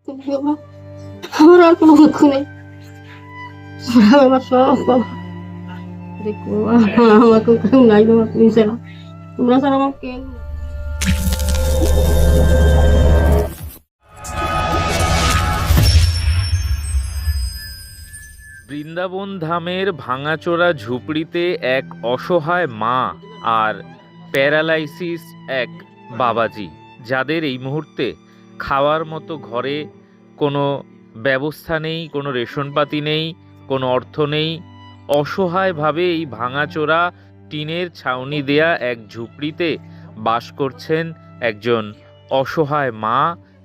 বাবা, আমার আর কোনো দুঃখ নেই। আমার সব বাবা দেখো, আমাকে কেউ নাই বাবা, তুমি ছাড়া, তোমরা ছাড়া আমার কেউ নেই। বৃন্দাবন ধামের ভাঙাচোরা ঝুপড়িতে এক অসহায় মা আর প্যারালাইসিস এক বাবাজি, যাদের এই মুহূর্তে খাওয়ার মতো ঘরে কোনো ব্যবস্থা নেই, কোনো রেশনপাতি নেই, কোনো অর্থ নেই। অসহায়ভাবে এই ভাঙাচোরা টিনের ছাউনি দেয়া এক ঝুপড়িতে বাস করছেন একজন অসহায় মা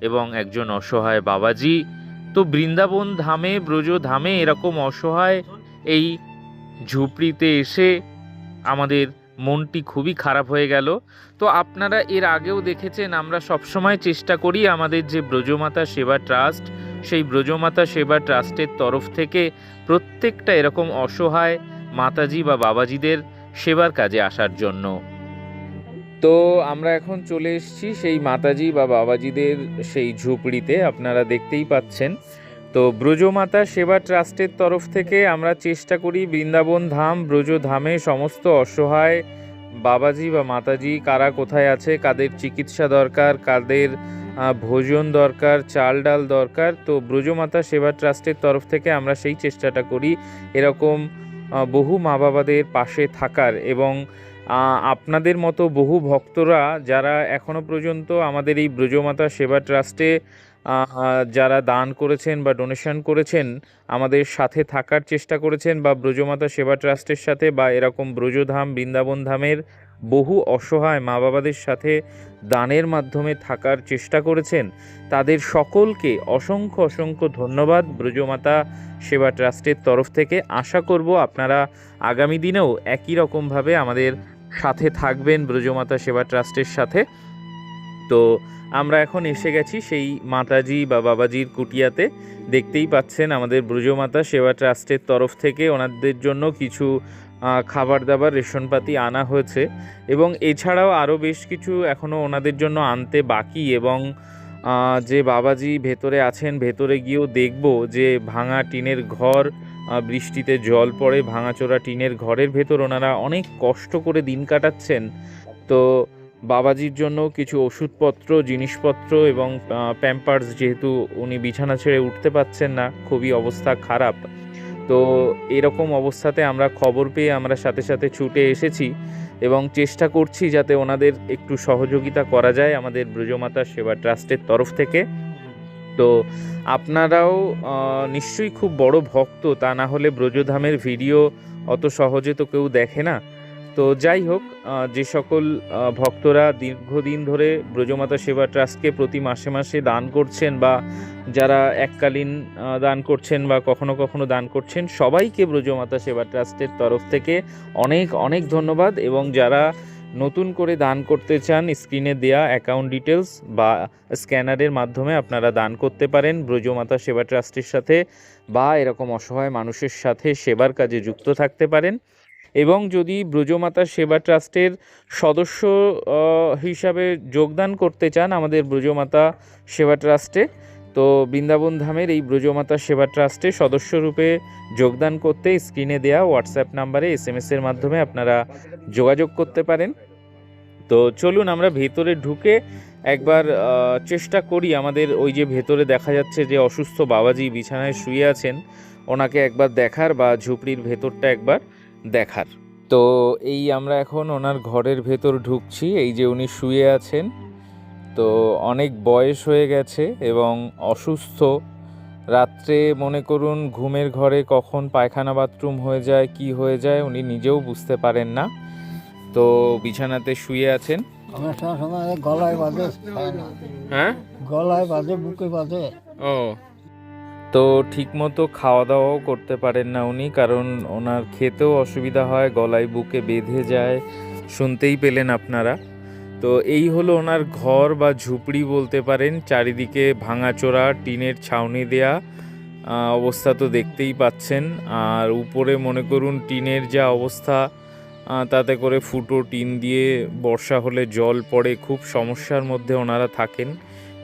এবং একজন অসহায় বাবাজি। তো বৃন্দাবন ধামে, ব্রজধামে এরকম অসহায় এই ঝুপড়িতে এসে আমাদের মনটি খুবই খারাপ হয়ে গেল। তো আপনারা এর আগেও দেখেছেন, আমরা সবসময় চেষ্টা করি আমাদের যে ব্রজমাতা সেবা ট্রাস্ট, সেই ব্রজমাতা সেবা ট্রাস্টের তরফ থেকে প্রত্যেকটা এরকম অসহায় মাতাজি বা বাবাজিদের সেবার কাজে আসার জন্য। তো আমরা এখন চলে এসেছি সেই মাতাজি বা বাবাজিদের সেই ঝুপড়িতে, আপনারা দেখতেই পাচ্ছেন। তো ব্রজমাতা সেবা ট্রাস্টের তরফ থেকে আমরা চেষ্টা করি বৃন্দাবন ধাম, ব্রজধামে সমস্ত অসহায় বাবাজি বা মাতাজি কারা কোথায় আছে, কাদের চিকিৎসা দরকার, কাদের ভোজন দরকার, চাল ডাল দরকার, তো ব্রজমাতা সেবা ট্রাস্টের তরফ থেকে আমরা সেই চেষ্টাটা করি এরকম বহু মা বাবাদের পাশে থাকার। এবং আপনাদের মতো বহু ভক্তরা যারা এখনো পর্যন্ত আমাদের এই ব্রজমাতা সেবা ট্রাস্টে যারা দান করেছেন বা ডোনেশন করেছেন, আমাদের সাথে থাকার চেষ্টা করেছেন, বা ব্রজমাতা সেবা ট্রাস্টের সাথে বা এরকম ব্রজধাম বৃন্দাবন ধামের বহু অসহায় মা বাবাদের সাথে দানের মাধ্যমে থাকার চেষ্টা করেছেন, তাদের সকলকে অসংখ্য অসংখ্য ধন্যবাদ ব্রজমাতা সেবা ট্রাস্টের তরফ থেকে। আশা করব আপনারা আগামী দিনেও একই রকমভাবে আমাদের সাথে থাকবেন ব্রজমাতা সেবা ট্রাস্টের সাথে। তো আমরা এখন এসে গেছি সেই মাতাজি বা বাবাজির কুটিয়াতে। দেখতেই পাচ্ছেন আমাদের ব্রজমাতা সেবা ট্রাস্টের তরফ থেকে ওনাদের জন্য কিছু খাবার দাবার রেশনপাতি আনা হয়েছে, এবং এছাড়াও আরও বেশ কিছু এখনও ওনাদের জন্য আনতে বাকি। এবং যে বাবাজি ভেতরে আছেন, ভেতরে গিয়েও দেখব যে ভাঙা টিনের ঘর, বৃষ্টিতে জল পড়ে ভাঙাচোরা টিনের ঘরের ভেতর ওনারা অনেক কষ্ট করে দিন কাটাচ্ছেন। তো বাবাজির জন্য কিছু ওষুধপত্র, জিনিসপত্র এবং প্যাম্পার্স, যেহেতু উনি বিছানা ছেড়ে উঠতে পারছেন না, খুবই অবস্থা খারাপ। তো এরকম অবস্থাতে আমরা খবর পেয়ে আমরা সাথে সাথে ছুটে এসেছি এবং চেষ্টা করছি যাতে ওনাদের একটু সহযোগিতা করা যায় আমাদের ব্রজমাতা সেবা ট্রাস্টের তরফ থেকে। তো আপনারাও নিশ্চয়ই খুব বড় ভক্ত, তা না হলে ব্রজধামের ভিডিও অত সহজে তো কেউ দেখে না। তো যাই হোক, যে সকল ভক্তরা দীর্ঘদিন ধরে ব্রজমাতা সেবা ট্রাস্টকে প্রতি মাসে মাসে দান করছেন, বা যারা এককালীন দান করছেন বা কখনো কখনো দান করছেন, সবাইকে ব্রজমাতা সেবা ট্রাস্টের তরফ থেকে অনেক অনেক ধন্যবাদ। এবং যারা নতুন করে দান করতে চান, স্ক্রিনে দেয়া অ্যাকাউন্ট ডিটেলস বা স্ক্যানারের মাধ্যমে আপনারা দান করতে পারেন ব্রজমাতা সেবা ট্রাস্টের সাথে, বা এরকম অসহায় মানুষের সাথে সেবার কাজে যুক্ত থাকতে পারেন। এবং যদি ব্রজমাতা সেবা ট্রাস্টের সদস্য হিসাবে যোগদান করতে চান আমাদের ব্রজমাতা সেবা ট্রাস্টে, তো বৃন্দাবন ধামের এই ব্রজমাতা সেবা ট্রাস্টে সদস্যরূপে যোগদান করতে স্ক্রিনে দেওয়া হোয়াটসঅ্যাপ নাম্বারে SMS-এর মাধ্যমে আপনারা যোগাযোগ করতে পারেন। তো চলুন আমরা ভেতরে ঢুকে একবার চেষ্টা করি আমাদের ওই যে ভেতরে দেখা যাচ্ছে যে অসুস্থ বাবাজি বিছানায় শুয়ে আছেন, ওনাকে একবার দেখার, বা ঝুপড়ির ভেতরটা একবার দেখার। তো এই আমরা এখন ওনার ঘরের ভেতর ঢুকছি। এই যে উনি শুয়ে আছেন, তো অনেক বয়স হয়ে গেছে এবং অসুস্থ। রাত্রে মনে করুন ঘুমের ঘরে কখন পায়খানা বাথরুম হয়ে যায়, কি হয়ে যায় উনি নিজেও বুঝতে পারেন না। তো বিছানাতে শুয়ে আছেন। গলায় বাজে, হ্যাঁ, গলায় বাজে, বুকে বাজে। ও, তো ঠিকমতো খাওয়া দাওয়াও করতে পারেন না উনি, কারণ ওনার খেতেও অসুবিধা হয়, গলায় বুকে বেঁধে যায়, শুনতেই পেলেন আপনারা। তো এই হলো ওনার ঘর বা ঝুপড়ি বলতে পারেন। চারিদিকে ভাঙাচোরা টিনের ছাউনি দেয়া অবস্থা তো দেখতেই পাচ্ছেন। আর উপরে মনে করুন টিনের যা অবস্থা, তাতে করে ফুটো টিন দিয়ে বর্ষা হলে জল পড়ে, খুব সমস্যার মধ্যে ওনারা থাকেন।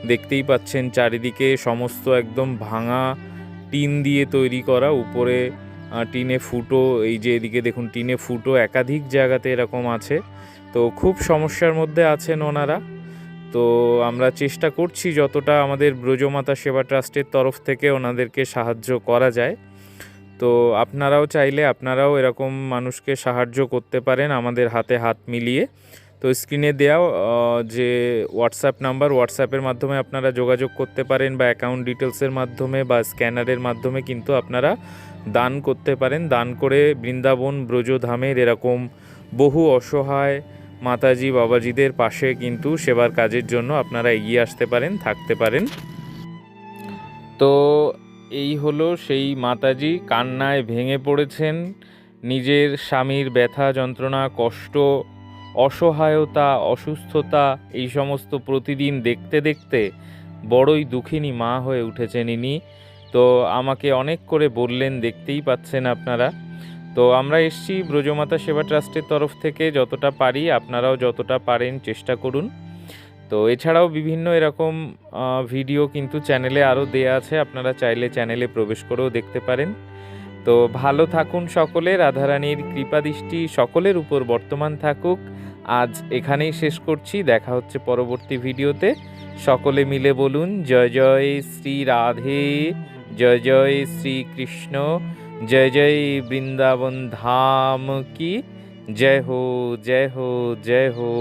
দেখতেই পাচ্ছেন চারিদিকে সমস্ত একদম ভাঙা টিন দিয়ে তৈরি করা, উপরে টিনে ফুটো, এই যে এদিকে দেখুন টিনে ফুটো একাধিক জায়গাতে এরকম আছে। তো খুব সমস্যার মধ্যে আছেন ওনারা। তো আমরা চেষ্টা করছি যতটা আমাদের ব্রজমাতা সেবা ট্রাস্টের তরফ থেকে ওনাদেরকে সাহায্য করা যায়। তো আপনারাও চাইলে আপনারাও এরকম মানুষকে সাহায্য করতে পারেন আমাদের হাতে হাত মিলিয়ে। তো স্ক্রিনে দেওয়া যে হোয়াটসঅ্যাপ নাম্বার, হোয়াটসঅ্যাপের মাধ্যমে আপনারা যোগাযোগ করতে পারেন, বা অ্যাকাউন্ট ডিটেলসের মাধ্যমে বা স্ক্যানারের মাধ্যমে কিন্তু আপনারা দান করতে পারেন। দান করে বৃন্দাবন ব্রজধামের এরকম বহু অসহায় মাতাজি বাবাজিদের পাশে কিন্তু সেবার কাজের জন্য আপনারা এগিয়ে আসতে পারেন, থাকতে পারেন। তো এই হলো সেই মাতাজি, কান্নায় ভেঙে পড়েছেন। নিজের স্বামীর ব্যথা যন্ত্রণা, কষ্ট, অসহায়তা, অসুস্থতা এই সমস্ত প্রতিদিন দেখতে দেখতে বড়ই দুঃখিনী মা হয়ে উঠেছেন ইনি। তো আমাকে অনেক করে বললেন, দেখতেই পাচ্ছেন আপনারা। তো আমরা এসছি ব্রজমাতা সেবা ট্রাস্টের তরফ থেকে, যতটা পারি আপনারাও যতটা পারেন চেষ্টা করুন। তো এছাড়াও বিভিন্ন এরকম ভিডিও কিন্তু চ্যানেলে আরও দেয়া আছে, আপনারা চাইলে চ্যানেলে প্রবেশ করেও দেখতে পারেন। তো ভালো থাকুন সকলে, রাধারানীর কৃপাদৃষ্টি সকলের উপর বর্তমান থাকুক। আজ এখানেই শেষ করছি, দেখা হচ্ছে পরবর্তী ভিডিওতে। সকলে মিলে বলুন জয় জয় শ্রী রাধে, জয় জয় শ্রী কৃষ্ণ, জয় জয় বৃন্দাবন ধাম কি জয় হো, জয় হো, জয় হো।